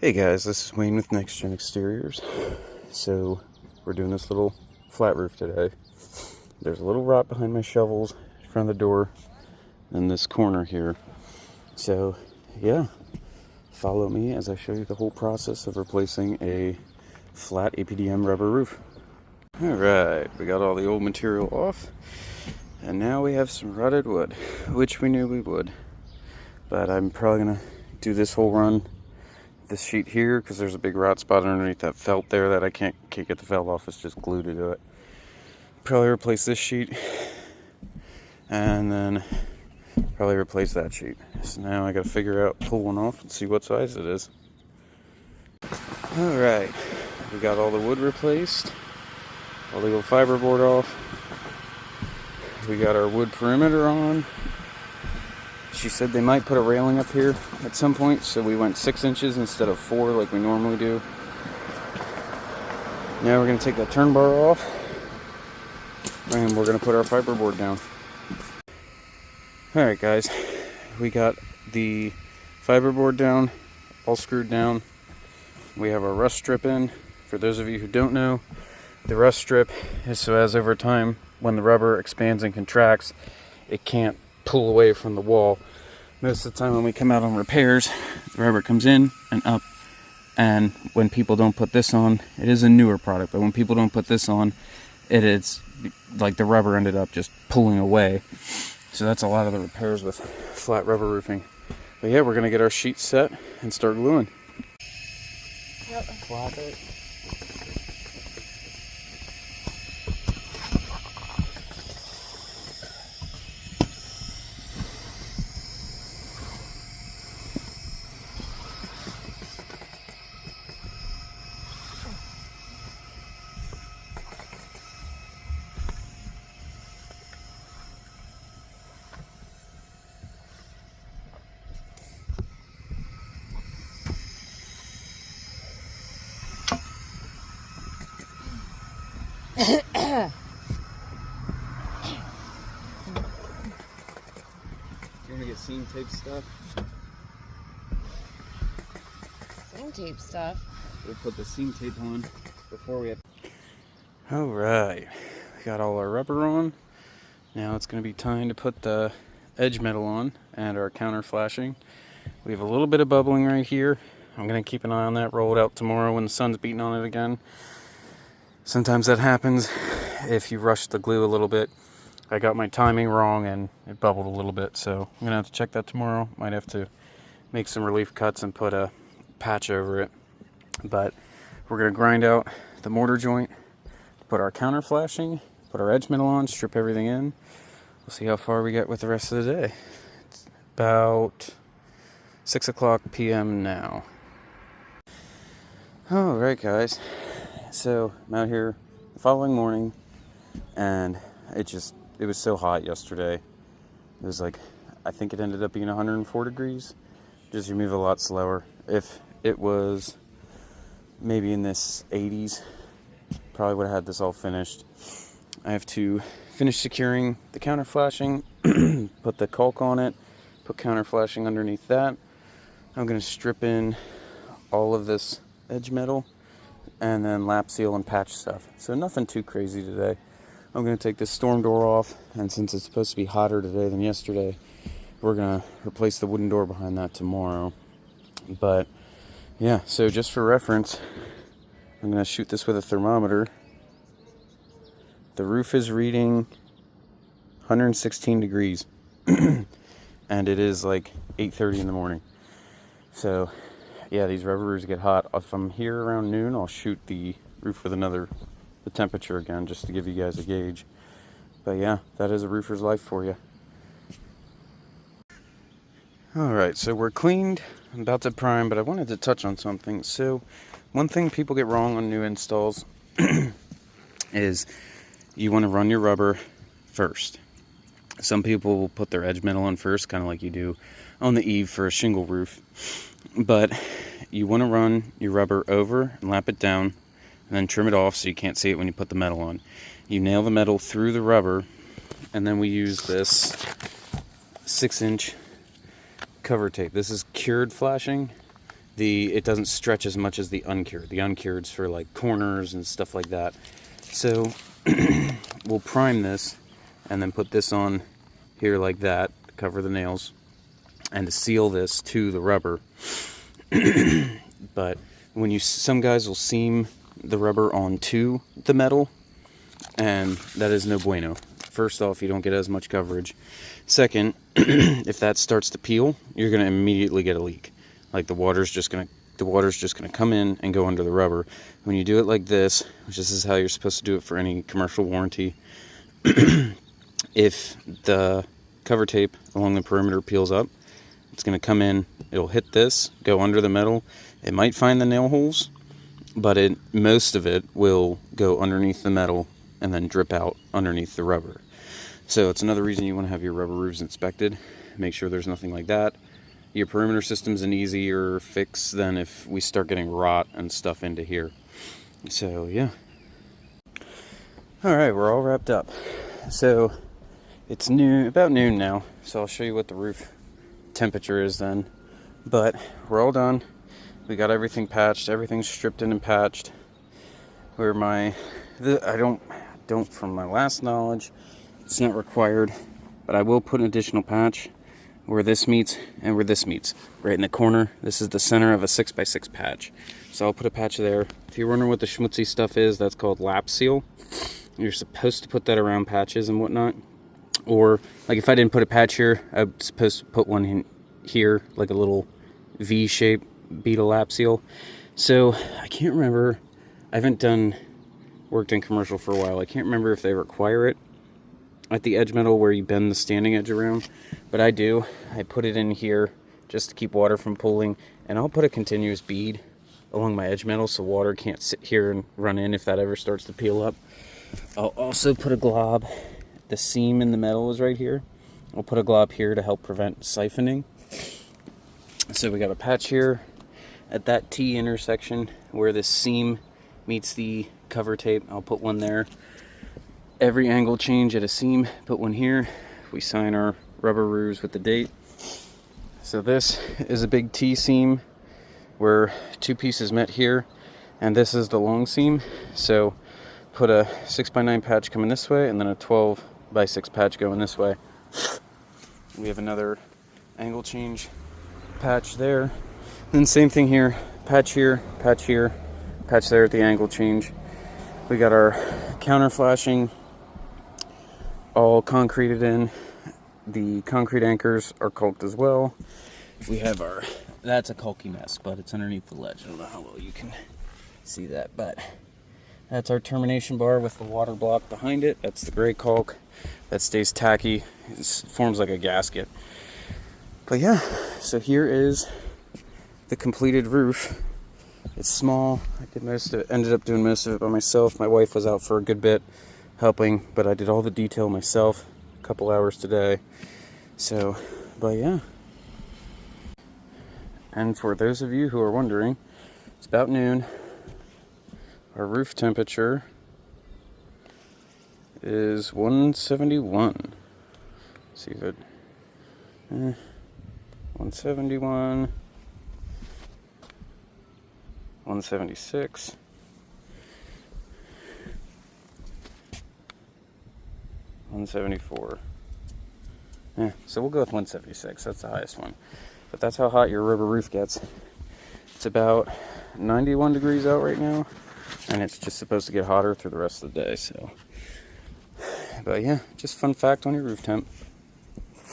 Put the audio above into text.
Hey guys, this is Wayne with Next Gen Exteriors. So we're doing this little flat roof today. There's a little rot behind my shovels in front of the door and this corner here. So yeah, follow me as I show you the whole process of replacing a flat APDM rubber roof. Alright, we got all the old material off and now we have some rotted wood, which we knew we would. But I'm probably gonna do this whole run this sheet here because there's a big rot spot underneath that felt there that I can't get the felt off. It's just glued to it. Probably replace this sheet and then probably replace that sheet. So now I gotta figure out, pull one off and see what size it is. Alright, we got all the wood replaced, all the old fiberboard off. We got our wood perimeter on. She said they might put a railing up here at some point, so we went 6 inches instead of 4 like we normally do. Now we're going to take that turn bar off, and we're going to put our fiberboard down. Alright guys, we got the fiberboard down, all screwed down. We have our rust strip in. For those of you who don't know, the rust strip is so as over time, when the rubber expands and contracts, it can't pull away from the wall. Most of the time when we come out on repairs, the rubber comes in and up, and when people don't put this on, it is a newer product, but when people don't put this on, it is like the rubber ended up just pulling away. So that's a lot of the repairs with flat rubber roofing. But yeah, we're gonna get our sheet set and start gluing. Yep. Clap it. You want to get seam tape stuff? Seam tape stuff. We'll put the seam tape on before we have... Alright, we got all our rubber on. Now it's going to be time to put the edge metal on and our counter flashing. We have a little bit of bubbling right here. I'm going to keep an eye on that, roll it out tomorrow when the sun's beating on it again. Sometimes that happens if you rush the glue a little bit. I got my timing wrong and it bubbled a little bit, so I'm gonna have to check that tomorrow. Might have to make some relief cuts and put a patch over it. But we're gonna grind out the mortar joint, put our counter flashing, put our edge metal on, strip everything in. We'll see how far we get with the rest of the day. It's about 6 o'clock p.m. now. Alright guys, so I'm out here the following morning and it was so hot yesterday. It was like, I think it ended up being 104 degrees. Just you move a lot slower. If it was maybe in this 80s, probably would have had this all finished. I have to finish securing the counter flashing, put the caulk on it, put counter flashing underneath that. I'm going to strip in all of this edge metal and then lap seal and patch stuff. So nothing too crazy today. I'm going to take this storm door off, and since it's supposed to be hotter today than yesterday, we're going to replace the wooden door behind that tomorrow. But yeah, so just for reference, I'm going to shoot this with a thermometer. The roof is reading 116 degrees and it is like 8:30 in the morning. So yeah, these rubber roofs get hot. If I'm here around noon, I'll shoot the roof with the temperature again, just to give you guys a gauge. But yeah, that is a roofer's life for you. Alright, so we're cleaned. I'm about to prime, but I wanted to touch on something. So one thing people get wrong on new installs is you want to run your rubber first. Some people will put their edge metal on first, kind of like you do on the eave for a shingle roof. But you want to run your rubber over and lap it down and then trim it off so you can't see it when you put the metal on. You nail the metal through the rubber, and then we use this 6-inch cover tape. This is cured flashing. it doesn't stretch as much as the uncured. The uncured's for like corners and stuff like that. So we'll prime this and then put this on here like that, cover the nails, and to seal this to the rubber. But when some guys will seam the rubber onto the metal, and that is no bueno. First off, you don't get as much coverage. Second, if that starts to peel, you're going to immediately get a leak. Like the water's just going to come in and go under the rubber. When you do it like this, which this is how you're supposed to do it for any commercial warranty, if the cover tape along the perimeter peels up, it's going to come in, it'll hit this, go under the metal. It might find the nail holes, but most of it will go underneath the metal and then drip out underneath the rubber. So it's another reason you want to have your rubber roofs inspected. Make sure there's nothing like that. Your perimeter system's an easier fix than if we start getting rot and stuff into here. So yeah. Alright, we're all wrapped up. So it's about noon now, so I'll show you what the roof temperature is then. But we're all done. We got everything patched, everything's stripped in and patched. I don't from my last knowledge, it's not required, but I will put an additional patch where this meets and where this meets, right in the corner. This is the center of a 6x6 patch, so I'll put a patch there. If you're wondering what the schmutzy stuff is, that's called lap seal. You're supposed to put that around patches and whatnot, or like if I didn't put a patch here, I'm supposed to put one in here, like a little V-shaped beetle lap seal. So I can't remember, I haven't worked in commercial for a while. I can't remember if they require it at the edge metal where you bend the standing edge around, but I do. I put it in here just to keep water from pooling, and I'll put a continuous bead along my edge metal so water can't sit here and run in if that ever starts to peel up. I'll also put a glob. The seam in the metal is right here. I'll put a glob here to help prevent siphoning. So we got a patch here at that T intersection where this seam meets the cover tape. I'll put one there. Every angle change at a seam, put one here. We sign our rubber roofs with the date. So this is a big T seam where two pieces met here, and this is the long seam. So put a 6x9 patch coming this way and then a 12x6 patch going this way. We have another angle change patch there. Then same thing here, patch here, patch here, patch there at the angle change. We got our counter flashing all concreted in. The concrete anchors are caulked as well. We have that's a caulky mess, but it's underneath the ledge. I don't know how well you can see that, but that's our termination bar with the water block behind it. That's the gray caulk. That stays tacky. It forms like a gasket. But yeah, so here is the completed roof. It's small. I did ended up doing most of it by myself. My wife was out for a good bit helping, but I did all the detail myself, a couple hours today. So, but yeah. And for those of you who are wondering, it's about noon. Our roof temperature is 171. Let's see if it 171, 176, 174. So we'll go with 176. That's the highest one. But that's how hot your rubber roof gets. It's about 91 degrees out right now, and it's just supposed to get hotter through the rest of the day. So, but yeah, just fun fact on your roof temp.